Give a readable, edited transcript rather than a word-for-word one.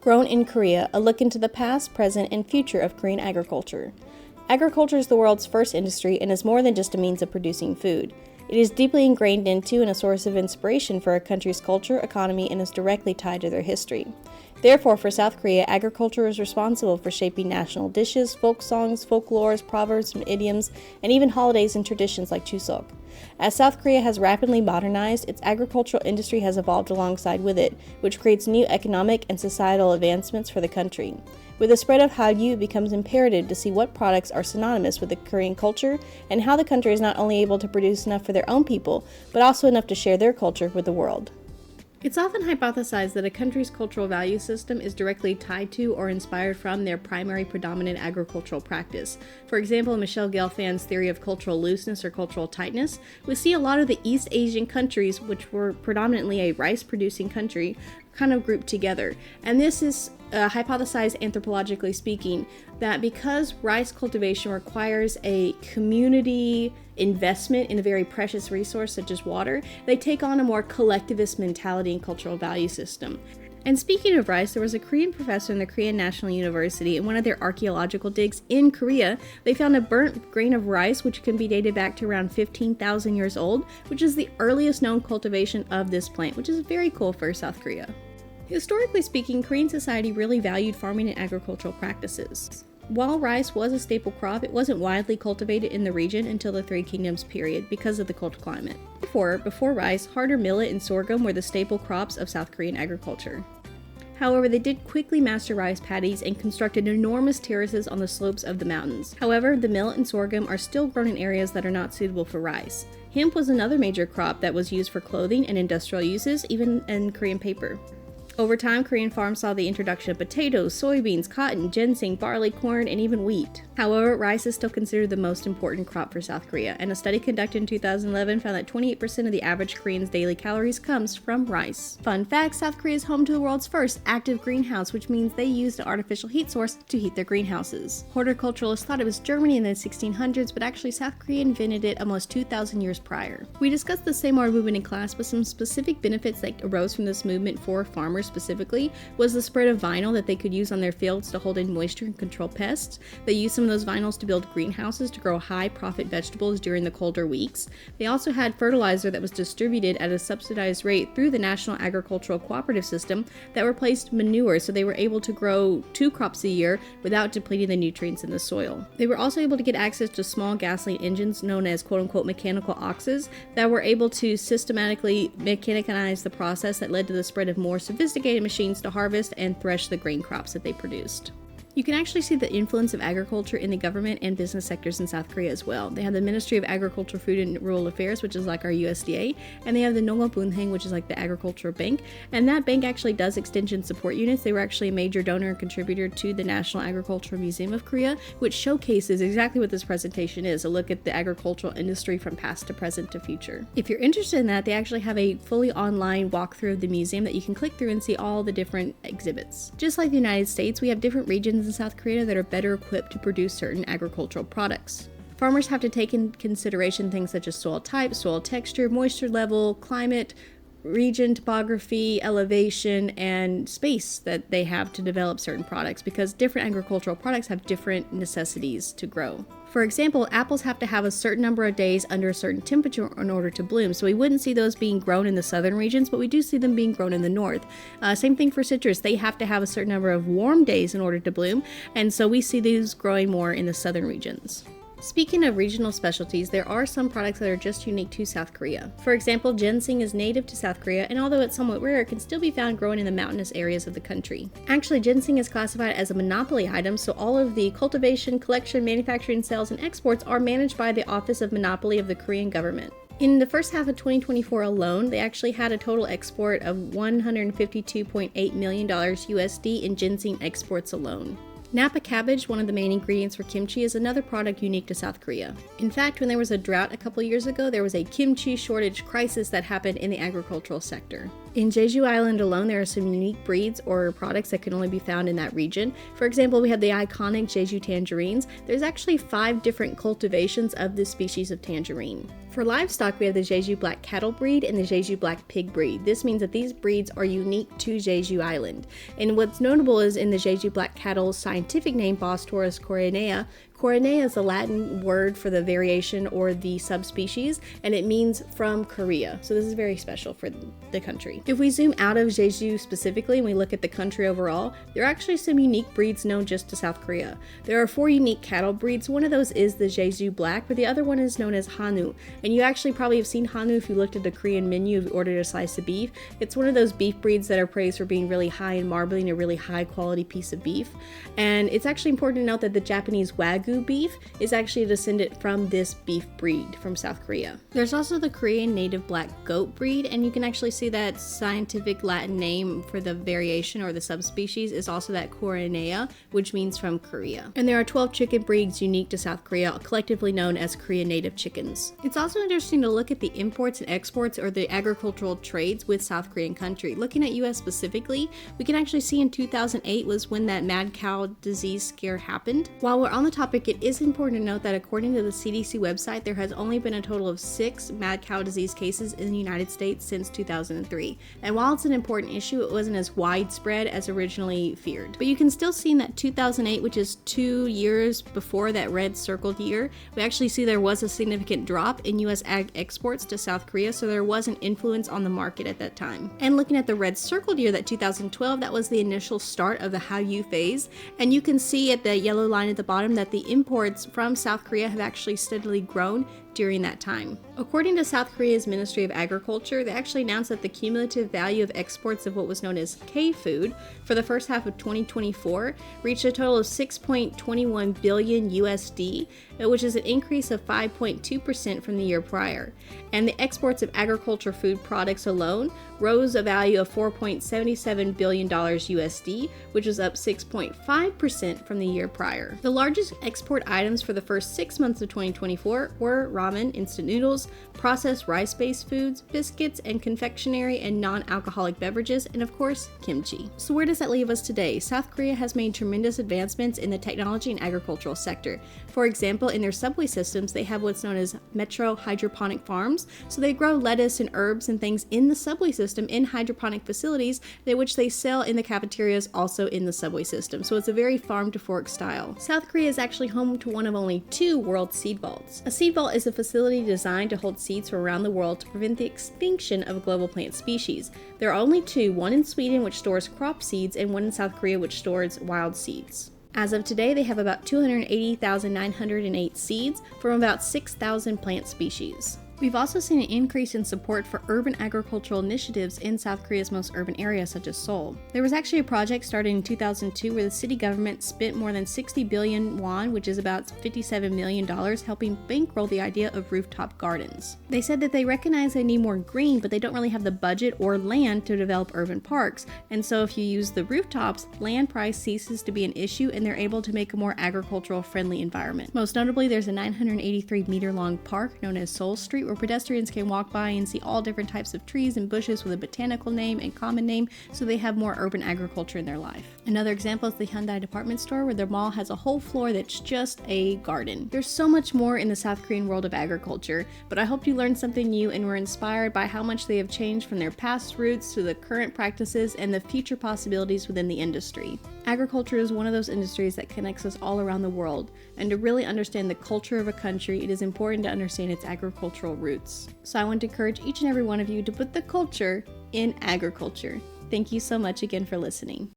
Grown in Korea, a look into the past, present, and future of Korean agriculture. Agriculture is the world's first industry and is more than just a means of producing food. It is deeply ingrained into and a source of inspiration for a country's culture, economy, and is directly tied to their history. Therefore, for South Korea, agriculture is responsible for shaping national dishes, folk songs, folklores, proverbs, and idioms, and even holidays and traditions like Chuseok. As South Korea has rapidly modernized, its agricultural industry has evolved alongside with it, which creates new economic and societal advancements for the country. With the spread of Hallyu, it becomes imperative to see what products are synonymous with the Korean culture and how the country is not only able to produce enough for their own people, but also enough to share their culture with the world. It's often hypothesized that a country's cultural value system is directly tied to or inspired from their primary predominant agricultural practice. For example, in Michelle Gelfand's theory of cultural looseness or cultural tightness, we see a lot of the East Asian countries, which were predominantly a rice-producing country, kind of grouped together. And this is hypothesized anthropologically speaking that because rice cultivation requires a community investment in a very precious resource such as water, they take on a more collectivist mentality and cultural value system. And speaking of rice, there was a Korean professor in the Korean National University. In one of their archaeological digs in Korea, they found a burnt grain of rice which can be dated back to around 15,000 years old, which is the earliest known cultivation of this plant, which is very cool for South Korea. Historically speaking, Korean society really valued farming and agricultural practices. While rice was a staple crop, it wasn't widely cultivated in the region until the Three Kingdoms period because of the cold climate. Before rice, harder millet and sorghum were the staple crops of South Korean agriculture. However, they did quickly master rice paddies and constructed enormous terraces on the slopes of the mountains. However, the millet and sorghum are still grown in areas that are not suitable for rice. Hemp was another major crop that was used for clothing and industrial uses, even in Korean paper. Over time, Korean farms saw the introduction of potatoes, soybeans, cotton, ginseng, barley, corn, and even wheat. However, rice is still considered the most important crop for South Korea, and a study conducted in 2011 found that 28% of the average Korean's daily calories comes from rice. Fun fact, South Korea is home to the world's first active greenhouse, which means they used an artificial heat source to heat their greenhouses. Horticulturalists thought it was Germany in the 1600s, but actually South Korea invented it almost 2,000 years prior. We discussed the Samoa movement in class, but some specific benefits that arose from this movement for farmers specifically was the spread of vinyl that they could use on their fields to hold in moisture and control pests. They used some of those vinyls to build greenhouses to grow high profit vegetables during the colder weeks. They also had fertilizer that was distributed at a subsidized rate through the National Agricultural Cooperative System that replaced manure, so they were able to grow 2 crops a year without depleting the nutrients in the soil. They were also able to get access to small gasoline engines known as quote-unquote mechanical oxes that were able to systematically mechanize the process that led to the spread of more sophisticated machines to harvest and thresh the grain crops that they produced. You can actually see the influence of agriculture in the government and business sectors in South Korea as well. They have the Ministry of Agriculture, Food and Rural Affairs, which is like our USDA, and they have the Nongwabunhaeng, which is like the agricultural bank, and that bank actually does extension support units. They were actually a major donor and contributor to the National Agricultural Museum of Korea, which showcases exactly what this presentation is, a look at the agricultural industry from past to present to future. If you're interested in that, they actually have a fully online walkthrough of the museum that you can click through and see all the different exhibits. Just like the United States, we have different regions in South Korea that are better equipped to produce certain agricultural products. Farmers have to take in consideration things such as soil type, soil texture, moisture level, climate, region, topography, elevation, and space that they have to develop certain products because different agricultural products have different necessities to grow. For example, apples have to have a certain number of days under a certain temperature in order to bloom, so we wouldn't see those being grown in the southern regions, but we do see them being grown in the north. Same thing for citrus. They have to have a certain number of warm days in order to bloom, and so we see these growing more in the southern regions. Speaking of regional specialties, there are some products that are just unique to South Korea. For example, ginseng is native to South Korea, and although it's somewhat rare, it can still be found growing in the mountainous areas of the country. Actually, ginseng is classified as a monopoly item, so all of the cultivation, collection, manufacturing, sales, and exports are managed by the Office of Monopoly of the Korean government. In the first half of 2024 alone, they actually had a total export of $152.8 million USD in ginseng exports alone. Napa cabbage, one of the main ingredients for kimchi, is another product unique to South Korea. In fact, when there was a drought a couple years ago, there was a kimchi shortage crisis that happened in the agricultural sector. In Jeju Island alone, there are some unique breeds or products that can only be found in that region. For example, we have the iconic Jeju tangerines. There's actually 5 different cultivations of this species of tangerine. For livestock, we have the Jeju Black Cattle breed and the Jeju Black Pig breed. This means that these breeds are unique to Jeju Island. And what's notable is in the Jeju Black Cattle's scientific name, Bos taurus coronea. Coronea is a Latin word for the variation or the subspecies, and it means from Korea. So this is very special for the country. If we zoom out of Jeju specifically and we look at the country overall, there are actually some unique breeds known just to South Korea. There are 4 unique cattle breeds. One of those is the Jeju Black, but the other one is known as Hanu. And you actually probably have seen Hanu if you looked at the Korean menu if you ordered a slice of beef. It's one of those beef breeds that are praised for being really high in marbling, a really high quality piece of beef. And it's actually important to note that the Japanese Wagyu beef is actually a descendant from this beef breed from South Korea. There's also the Korean native black goat breed, and you can actually see that scientific Latin name for the variation or the subspecies is also that Coronea, which means from Korea. And there are 12 chicken breeds unique to South Korea, collectively known as Korean native chickens. It's also interesting to look at the imports and exports or the agricultural trades with South Korean country. Looking at US specifically, we can actually see in 2008 was when that mad cow disease scare happened. While we're on the topic, it is important to note that according to the CDC website, there has only been a total of 6 mad cow disease cases in the United States since 2003. And while it's an important issue, it wasn't as widespread as originally feared. But you can still see in that 2008, which is 2 years before that red circled year, we actually see there was a significant drop in US ag exports to South Korea, so there was an influence on the market at that time. And looking at the red circled year, that 2012, that was the initial start of the Hallyu phase. And you can see at the yellow line at the bottom that the imports from South Korea have actually steadily grown during that time. According to South Korea's Ministry of Agriculture, they actually announced that the cumulative value of exports of what was known as K-food for the first half of 2024 reached a total of 6.21 billion USD, which is an increase of 5.2% from the year prior. And the exports of agriculture food products alone rose a value of $4.77 billion USD, which was up 6.5% from the year prior. The largest export items for the first 6 months of 2024 were ramen, instant noodles, processed rice-based foods, biscuits, and confectionery and non-alcoholic beverages, and of course, kimchi. So where does that leave us today? South Korea has made tremendous advancements in the technology and agricultural sector. For example, in their subway systems, they have what's known as metro hydroponic farms. So they grow lettuce and herbs and things in the subway system in hydroponic facilities, which they sell in the cafeterias also in the subway system. So it's a very farm-to-fork style. South Korea is actually home to one of only 2 world seed vaults. A seed vault is a facility designed to hold seeds from around the world to prevent the extinction of global plant species. There are only 2, one in Sweden which stores crop seeds and one in South Korea which stores wild seeds. As of today, they have about 280,908 seeds from about 6,000 plant species. We've also seen an increase in support for urban agricultural initiatives in South Korea's most urban areas, such as Seoul. There was actually a project started in 2002 where the city government spent more than 60 billion won, which is about $57 million, helping bankroll the idea of rooftop gardens. They said that they recognize they need more green, but they don't really have the budget or land to develop urban parks. And so if you use the rooftops, land price ceases to be an issue and they're able to make a more agricultural friendly environment. Most notably, there's a 983 meter long park known as Seoul Street, where pedestrians can walk by and see all different types of trees and bushes with a botanical name and common name, so they have more urban agriculture in their life. Another example is the Hyundai department store, where their mall has a whole floor that's just a garden. There's so much more in the South Korean world of agriculture, but I hope you learned something new and were inspired by how much they have changed from their past roots to the current practices and the future possibilities within the industry. Agriculture is one of those industries that connects us all around the world, and to really understand the culture of a country, it is important to understand its agricultural roots. So I want to encourage each and every one of you to put the culture in agriculture. Thank you so much again for listening.